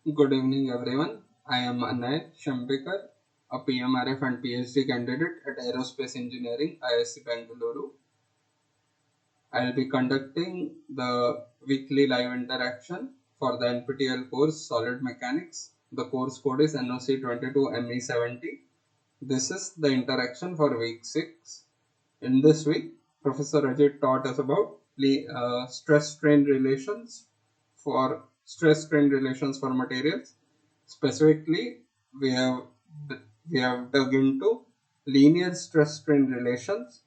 Good evening, everyone. I am Anay Shampikar, a PMRF and PhD candidate at Aerospace Engineering, ISC Bangalore. I will be conducting the weekly live interaction for the NPTEL course Solid Mechanics. The course code is NOC22ME70. This is the interaction for week 6. In this week, Professor Ajit taught us about stress-strain relations for materials. Specifically, we have we have dug into linear stress-strain relations.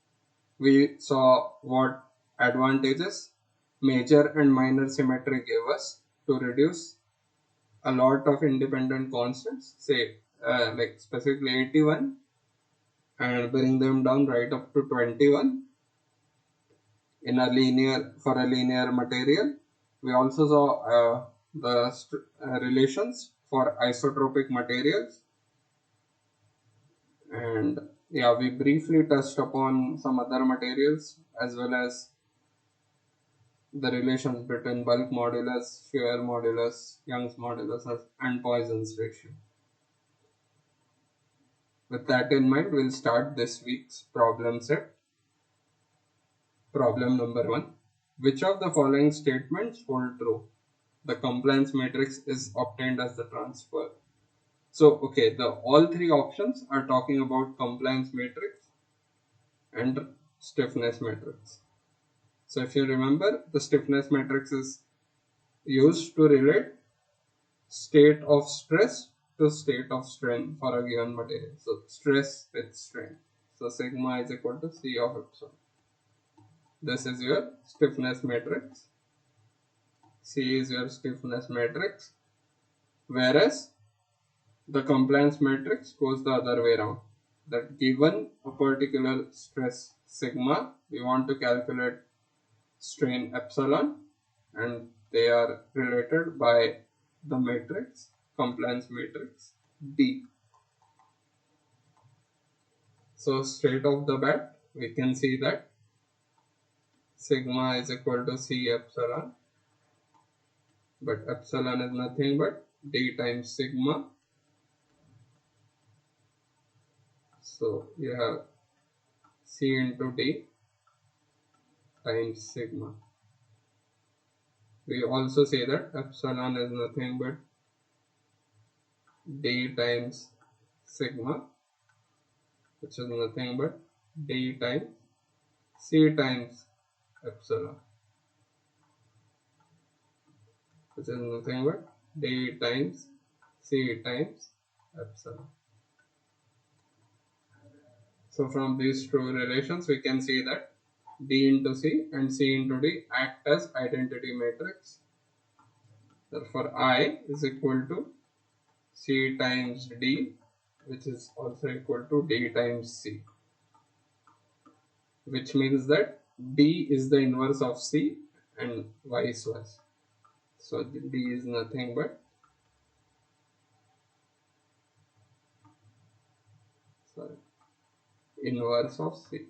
We saw what advantages major and minor symmetry gave us to reduce a lot of independent constants, say like specifically 81, and bring them down right up to 21 in a linear material. We also saw relations for isotropic materials, and yeah, we briefly touched upon some other materials as well as the relations between bulk modulus, shear modulus, Young's modulus, and Poisson's ratio. With that in mind, we'll start this week's problem set. Problem number 1. Which of the following statements hold true? The compliance matrix is obtained as the transfer. So, okay, all three options are talking about compliance matrix and stiffness matrix. So, if you remember, the stiffness matrix is used to relate state of stress to state of strain for a given material. So, stress with strain. So, sigma is equal to C of epsilon. This is your stiffness matrix. C is your stiffness matrix. Whereas the compliance matrix goes the other way around. That given a particular stress sigma, we want to calculate strain epsilon, and they are related by the matrix, compliance matrix D. So straight off the bat, we can see that sigma is equal to C epsilon, but epsilon is nothing but D times sigma. So you have C into D times sigma. We also say that epsilon is nothing but D times sigma, which is nothing but D times C times epsilon, which is nothing but D times C times epsilon. So from these two relations, we can see that D into C and C into D act as identity matrix. Therefore, I is equal to C times D, which is also equal to D times C, which means that D is the inverse of C and vice versa. So D is nothing but inverse of C.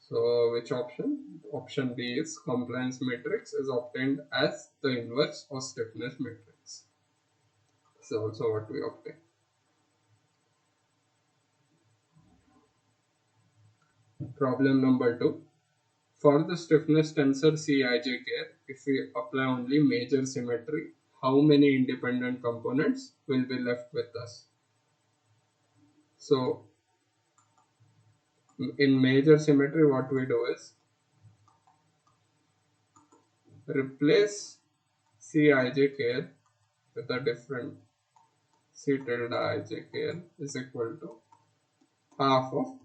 So which option? Option B is compliance matrix is obtained as the inverse of stiffness matrix. This is also what we obtain. Problem number 2. For the stiffness tensor Cij if we apply only major symmetry, how many independent components will be left with us? So in major symmetry, what we do is replace Cij with a different C tilde ijk is equal to half of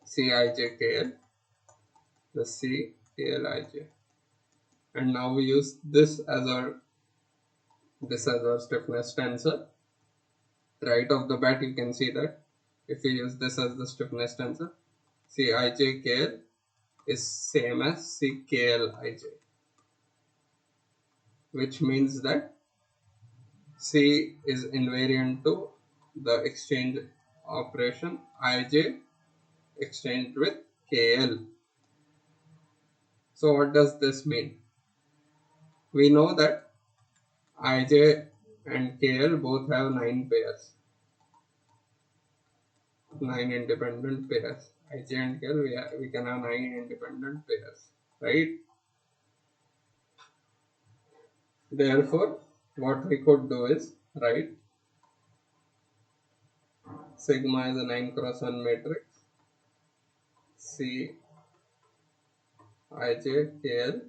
Cij the C Klij, and now we use this as our stiffness tensor. Right off the bat, you can see that if we use this as the stiffness tensor, Cij is same as Cklij, which means that C is invariant to the exchange operation Ij exchanged with Kl. So what does this mean? We know that ij and kl both have 9 pairs, 9 independent pairs. Ij and kl we can have 9 independent pairs, right? Therefore, what we could do is write sigma is a 9 cross 1 matrix, C ij kl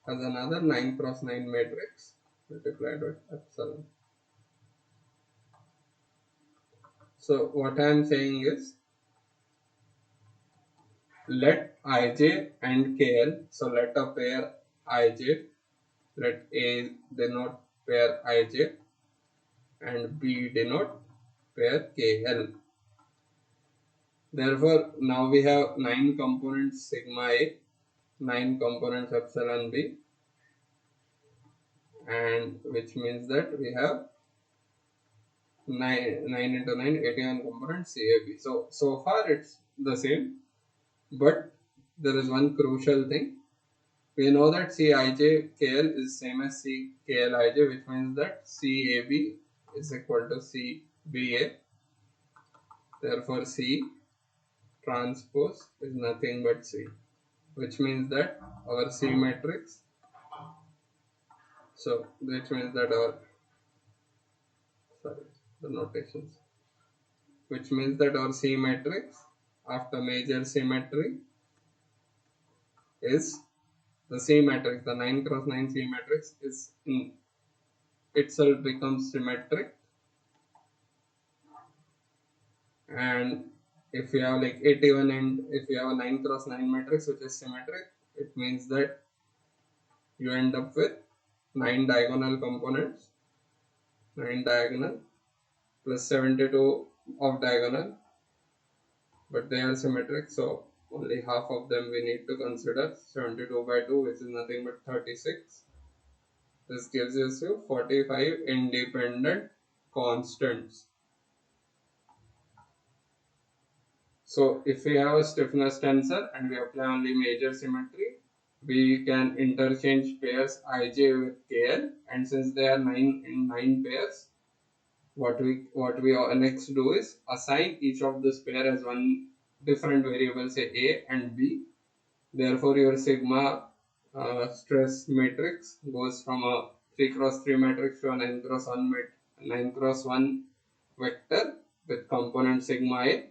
as another 9 cross 9 matrix multiplied with epsilon. So what I am saying is, let ij and kl, so let a pair ij, let A denote pair ij and B denote pair kl. Therefore, now we have 9 components sigma A, 9 components epsilon B, and which means that we have 9 into 9, 81 components CAB. So far it's the same, but there is one crucial thing. We know that CIJKL is same as CKLIJ, which means that CAB is equal to CBA. Therefore, C transpose is nothing but C, which means that our C matrix, so which means that our, sorry, the notations, which means that our C matrix after major symmetry is the C matrix, the 9 cross 9 C matrix is in itself becomes symmetric. And if you have like 81 and if you have a 9 cross 9 matrix which is symmetric, it means that you end up with 9 diagonal components, 9 diagonal plus 72 of diagonal, but they are symmetric, so only half of them we need to consider. 72 by 2, which is nothing but 36. This gives you 45 independent constants. So if we have a stiffness tensor and we apply only major symmetry, we can interchange pairs ij with kl, and since they are 9 in 9 pairs, what we next do is assign each of this pair as one different variable, say a and b. Therefore, your sigma stress matrix goes from a 3 cross 3 matrix to a 9 cross 1 9 cross 1 vector with component sigma a.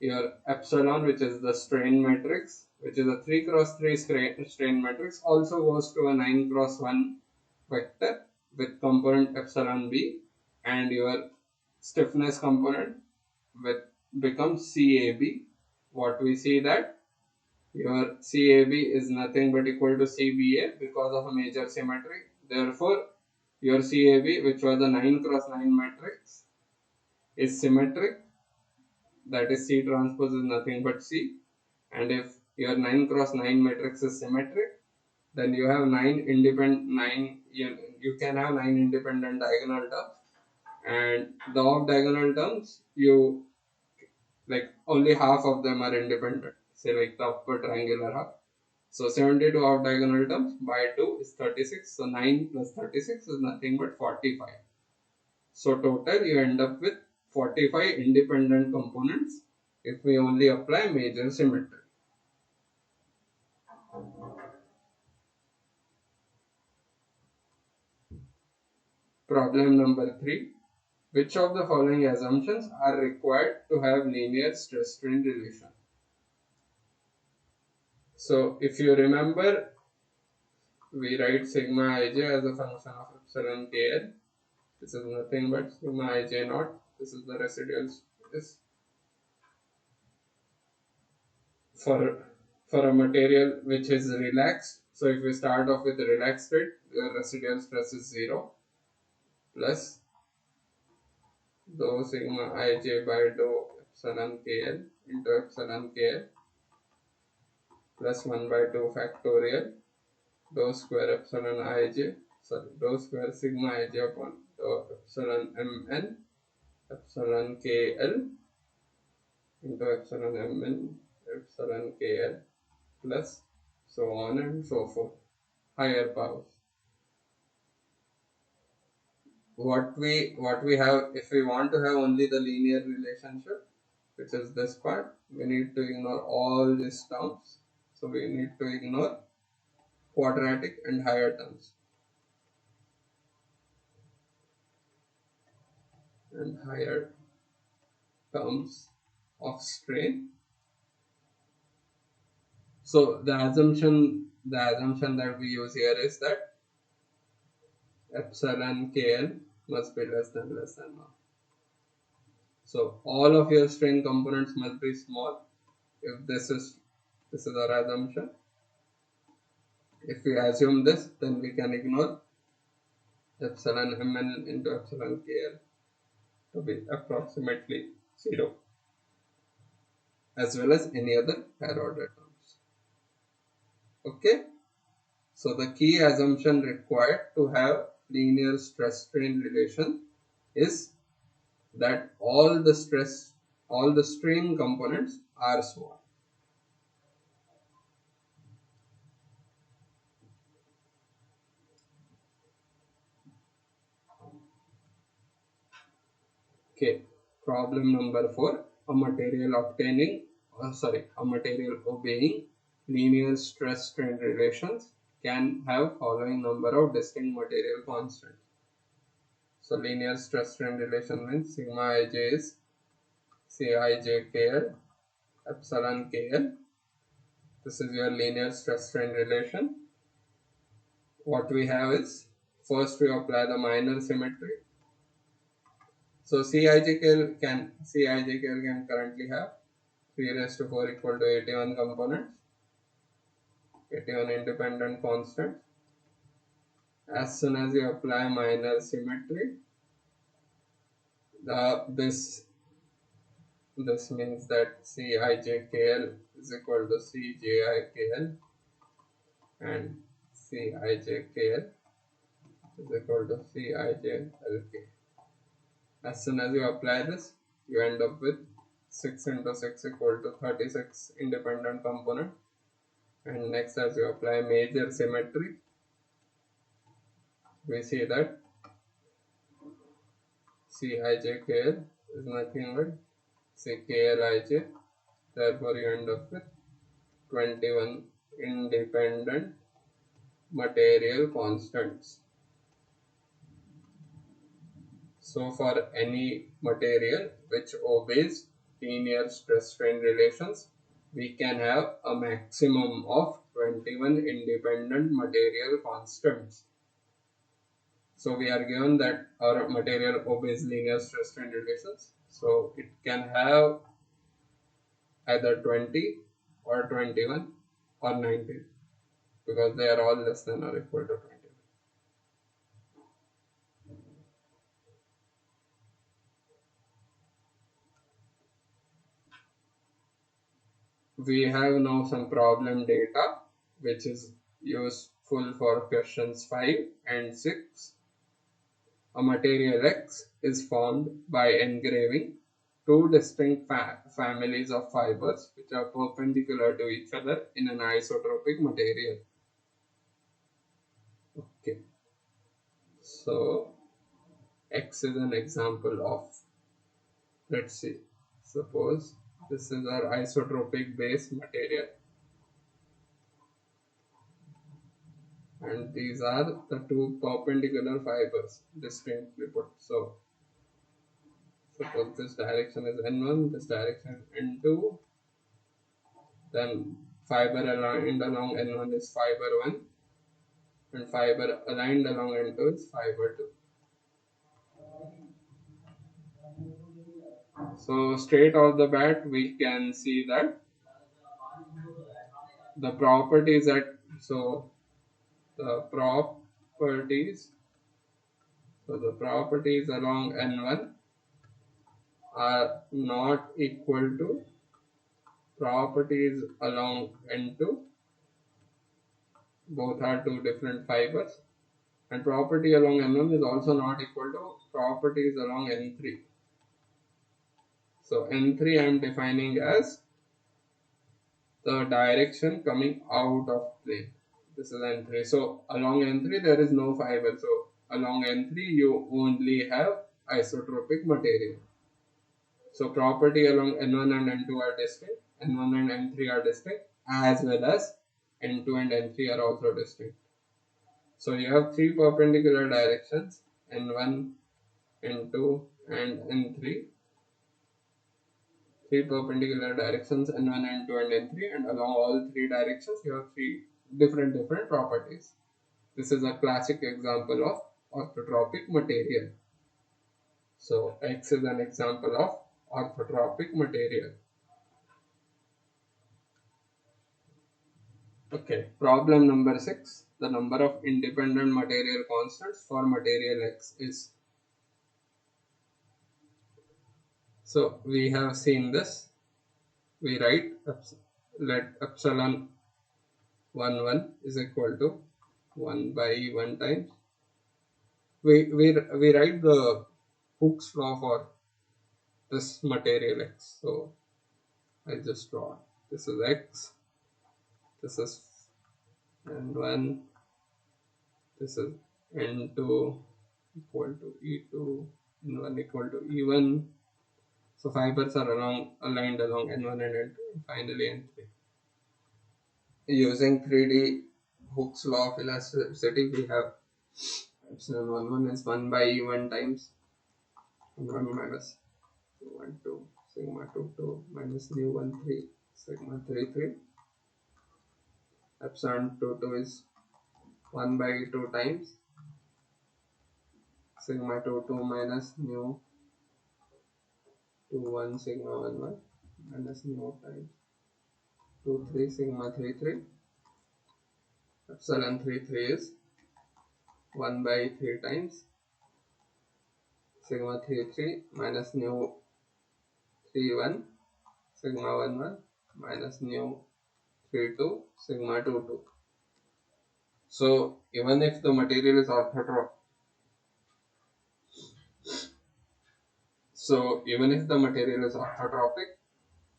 Your epsilon, which is the strain matrix, which is a 3 cross 3 strain matrix, also goes to a 9 cross 1 vector with component epsilon b, and your stiffness component with becomes CAB. What we see that your CAB is nothing but equal to CBA because of a major symmetry. Therefore, your CAB, which was the 9 cross 9 matrix, is symmetric, that is C transpose is nothing but C. And if your 9 cross 9 matrix is symmetric, then you have 9 independent, you can have 9 independent diagonal terms, and the off diagonal terms, you like only half of them are independent, say like the upper triangular half. So 72 off diagonal terms by 2 is 36, so 9 plus 36 is nothing but 45. So total you end up with 45 independent components if we only apply major symmetry. Problem number 3. Which of the following assumptions are required to have linear stress strain relation? So if you remember, we write sigma ij as a function of epsilon kl. This is nothing but sigma ij naught. This is the residual stress for a material which is relaxed. So if we start off with a relaxed state, your residual stress is 0 plus dou sigma ij by dou epsilon kl into epsilon kl plus 1 by 2 factorial dou square epsilon ij, sorry, dou square sigma ij upon dou epsilon mn epsilon kl into epsilon mn epsilon kl plus so on and so forth, higher powers. what we have, if we want to have only the linear relationship, which is this part, we need to ignore all these terms. So we need to ignore quadratic and higher terms, and higher terms of strain. So the assumption that we use here is that epsilon kl must be less than 1. So all of your strain components must be small. If this is our assumption. If we assume this, then we can ignore epsilon mn into epsilon kl to be approximately 0, as well as any other higher order terms. Okay. So the key assumption required to have linear stress strain relation is that all the strain components are small. Okay. Problem number 4. A material obeying linear stress strain relations can have following number of distinct material constants. So linear stress strain relation means sigma ij is Cij kl epsilon kl. This is your linear stress strain relation. What we have is, first we apply the minor symmetry. So Cij can currently have 3 raised to 4 equal to 81 components, 81 independent constants. As soon as you apply minor symmetry, this means that Cijkl is equal to Cjikl and Cijkl is equal toCijlk. As soon as you apply this, you end up with 6 into 6 equal to 36 independent components. And next, as you apply major symmetry, we see that Cijkl is nothing but Klij. Therefore, you end up with 21 independent material constants. So for any material which obeys linear stress strain relations, we can have a maximum of 21 independent material constants. So we are given that our material obeys linear stress strain relations. So it can have either 20 or 21 or 19, because they are all less than or equal to 20. We have now some problem data which is useful for questions 5 and 6. A material X is formed by engraving two distinct families of fibers which are perpendicular to each other in an isotropic material. Okay. So X is an example of, let's see, suppose this is our isotropic base material, and these are the two perpendicular fibers distinctly put. So suppose this direction is n1, this direction is n2, then fiber aligned along n1 is fiber 1, and fiber aligned along n2 is fiber 2. So straight off the bat we can see that the properties the properties along n1 are not equal to properties along n2. Both are two different fibers, and property along n1 is also not equal to properties along n3. So n3 I am defining as the direction coming out of plane. This is n3. So along n3 there is no fiber. So along N3 you only have isotropic material. So property along N1 and N2 are distinct, N1 and N3 are distinct, as well as N2 and N3 are also distinct. So you have three perpendicular directions, N1, N2 and N3. Three perpendicular directions, N1, N2 and N3, and along all three directions you have three different properties. This is a classic example of orthotropic material. So X is an example of orthotropic material. Okay, problem number 6. The number of independent material constants for material X is. So we have seen this. We write let epsilon 1 is equal to 1 by 1 times. We write the Hooke's law for this material X. So I just draw. This is X. This is N1. This is N2 equal to E2. N1 equal to E1. So fibers are aligned along N1 and N2 and finally N3. Using 3D Hooke's law of elasticity, we have epsilon 1 is 1 by E1 times 1 minus 1 2 sigma 2 2 minus nu 1 3 sigma 3 3. Epsilon 2 2 is 1 by E2 times sigma 2 2 minus nu 2 1 sigma 1 1 minus nu times 2 3 sigma 3 3. Epsilon 3 3 is 1 by 3 times sigma 3 3 minus nu 3 1 sigma 1 1 minus nu 3 2 sigma 2 2. So even if the material is orthotropic,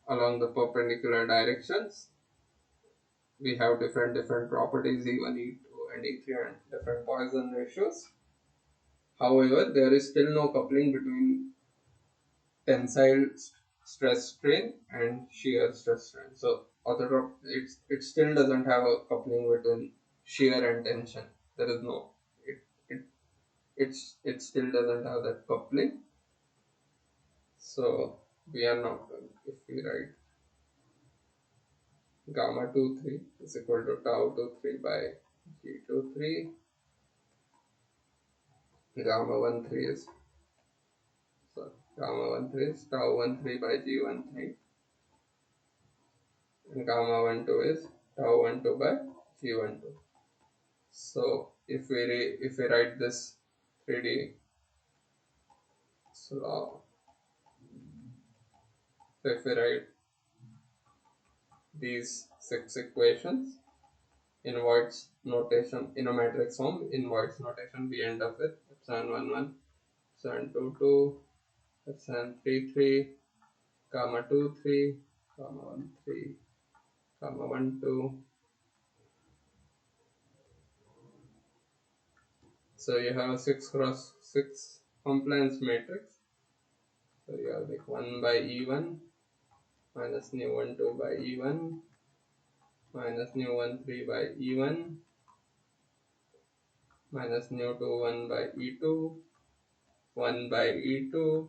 along the perpendicular directions, we have different properties, E1, E2 and E3 and different Poisson ratios. However, there is still no coupling between tensile stress strain and shear stress strain. So it still doesn't have a coupling between shear and tension. There is no it still doesn't have that coupling. So we are not going. If we write gamma 2 3 is equal to tau 2 3 by g 2 3, gamma 1 3 is gamma 1 3 is tau 1 3 by g 1 3, and gamma 1 2 is tau 1 2 by g 1 2. So if we write this 3D law, so if we write these 6 equations in Voigt's notation, in a matrix form, in Voigt's notation, we end up with epsilon 1 1, epsilon 2 2, epsilon 3 3, gamma 2 3, gamma 1 3, gamma 1 2. So you have a 6 cross 6 compliance matrix. So you have like 1 by E1 minus nu 1 2 by E1 minus nu 1 3 by E1 minus nu 2 1 by E2 1 by E2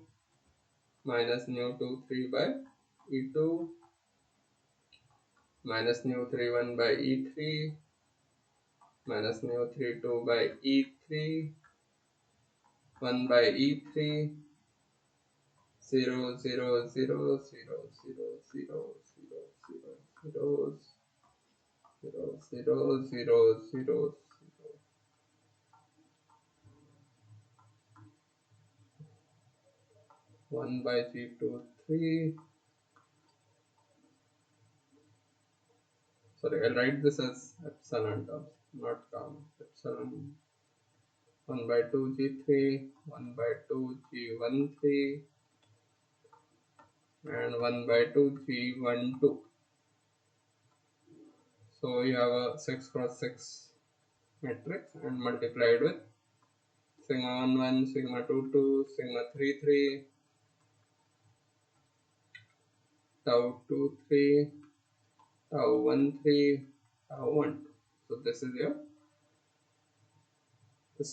minus nu 2 3 by E2 minus nu 3 1 by E3 minus nu 3 2 by E3 1 by E3 0 0 0 0 0 0 0 0 0 0 0 1 by G2 3. Sorry, I'll write this as epsilon terms, not gamma. Epsilon 1 by 2 G3, 1 by 2 G13 and 1 by 2 G12. So you have a 6 cross 6 matrix and multiplied with sigma 1 1, sigma 2 2, sigma 3 3, tau 2 3, tau 1 3, tau 1 2. So this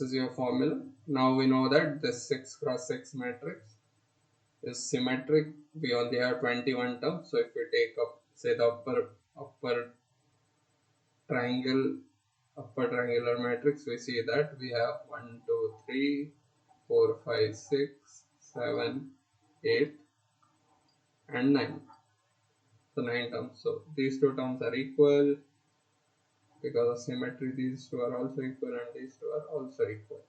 is your formula. Now we know that this 6 cross 6 matrix is symmetric. We only have 21 terms. So if we take up, say, the upper triangle, upper triangular matrix, we see that we have 1 2 3 4 5 6 7 8 and 9. So 9 terms. So these two terms are equal. Because of symmetry, these two are also equal and these two are also equal.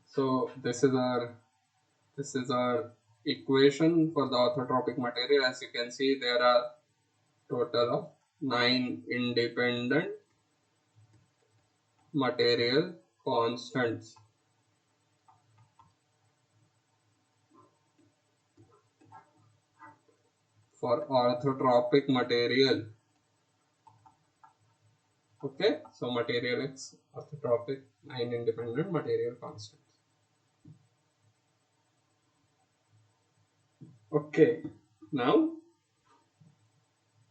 So this is our equation for the orthotropic material. As you can see, there are total of 9 independent material constants. For orthotropic material. Okay, so material X, orthotropic, 9 independent material constants. Okay, now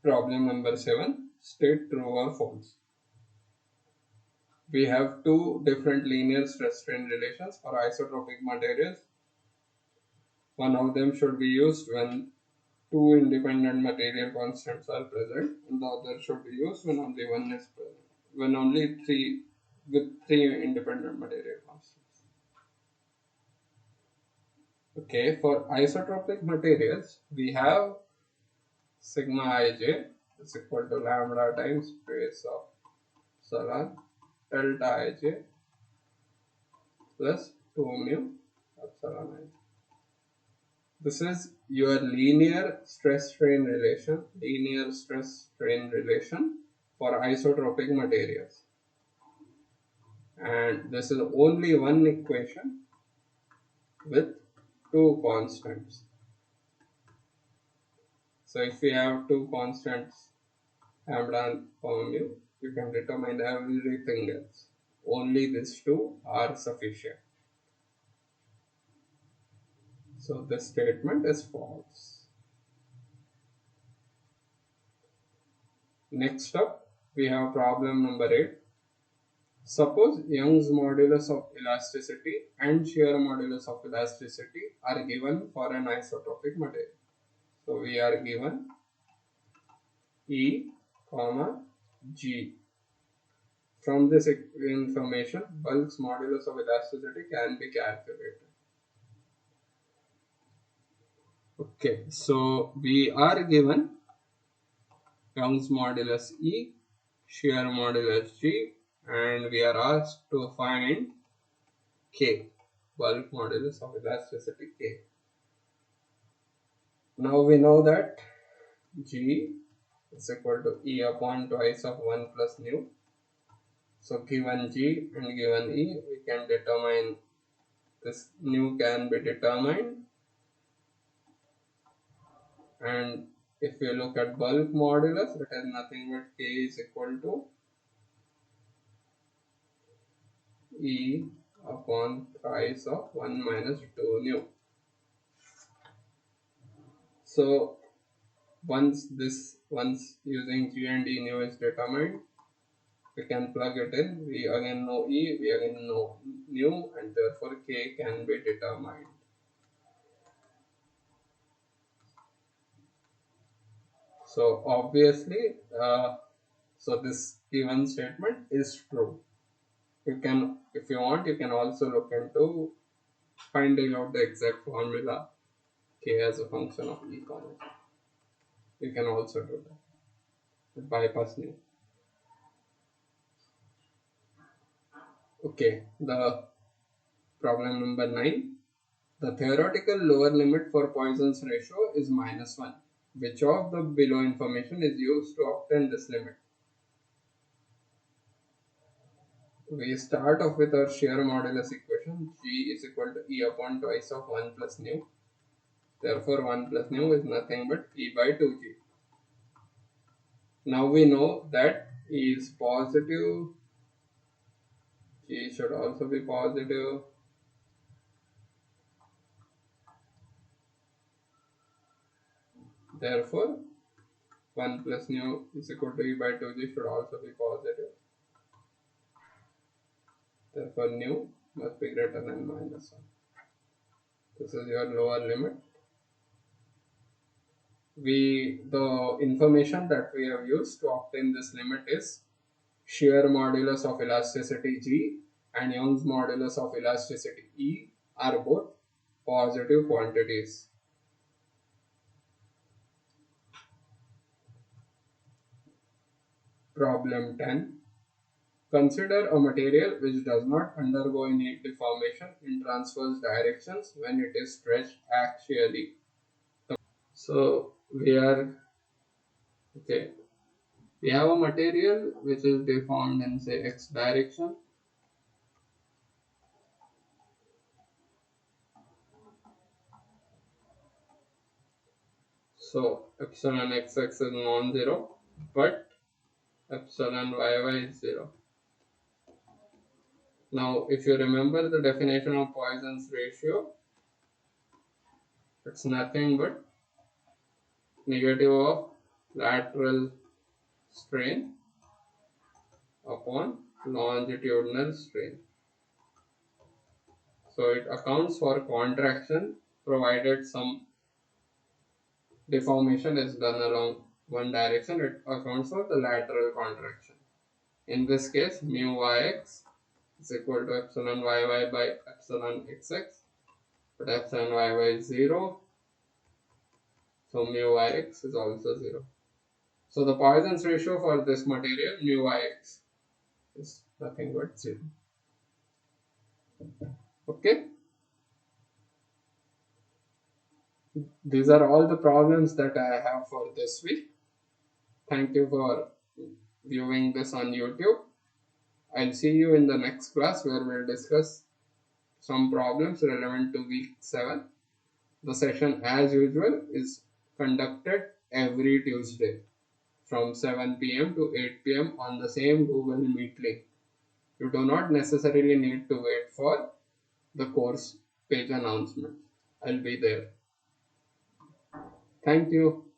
problem number 7, state true or false. We have two different linear stress strain relations for isotropic materials. One of them should be used when two independent material constants are present, and the other should be used when only one is present, when only three independent material constants. Okay, for isotropic materials, we have sigma ij is equal to lambda times space of epsilon delta ij plus 2 mu epsilon ij. This is your linear stress strain relation for isotropic materials. And this is only one equation with two constants. So if we have two constants, lambda and mu, you can determine everything else. Only these two are sufficient. So this statement is false. Next up, we have problem number 8. Suppose Young's modulus of elasticity and shear modulus of elasticity are given for an isotropic material. So we are given E, G. From this information, bulk's modulus of elasticity can be calculated. Okay, so we are given Young's modulus E, shear modulus G, and we are asked to find K, bulk modulus of elasticity K. Now we know that G is equal to E upon twice of 1 plus nu. So given G and given E, we can determine this nu can be determined. And if you look at bulk modulus, it is nothing but K is equal to E upon thrice of 1 minus 2 nu. So once using G and E nu is determined, we can plug it in. We again know E, we again know nu, and therefore K can be determined. So obviously, so this given statement is true. You can, if you want, you can also look into finding out the exact formula K as a function of E comma G. You can also do that. Bypass nu. Okay, the problem number 9. The theoretical lower limit for Poisson's ratio is -1. Which of the below information is used to obtain this limit? We start off with our shear modulus equation. G is equal to E upon twice of 1 plus nu. Therefore 1 plus nu is nothing but E by 2G. Now we know that E is positive, G should also be positive. Therefore 1 plus nu is equal to E by 2G should also be positive. Therefore nu must be greater than minus 1. This is your lower limit. The information that we have used to obtain this limit is shear modulus of elasticity G and Young's modulus of elasticity E are both positive quantities. Problem 10. Consider a material which does not undergo any deformation in transverse directions when it is stretched axially. So we are okay. We have a material which is deformed in say x direction. So epsilon xx is non-zero, but epsilon yy is 0. Now, if you remember the definition of Poisson's ratio, it's nothing but negative of lateral strain upon longitudinal strain. So it accounts for contraction provided some deformation is done along one direction. It accounts for the lateral contraction. In this case, mu yx is equal to epsilon yy by epsilon xx, but epsilon yy is 0, so mu yx is also 0. So the Poisson's ratio for this material mu yx is nothing but 0. Okay, these are all the problems that I have for this week. Thank you for viewing this on YouTube. I'll see you in the next class where we'll discuss some problems relevant to week 7. The session, as usual, is conducted every Tuesday from 7 p.m. to 8 p.m. on the same Google Meet link. You do not necessarily need to wait for the course page announcement. I'll be there. Thank you.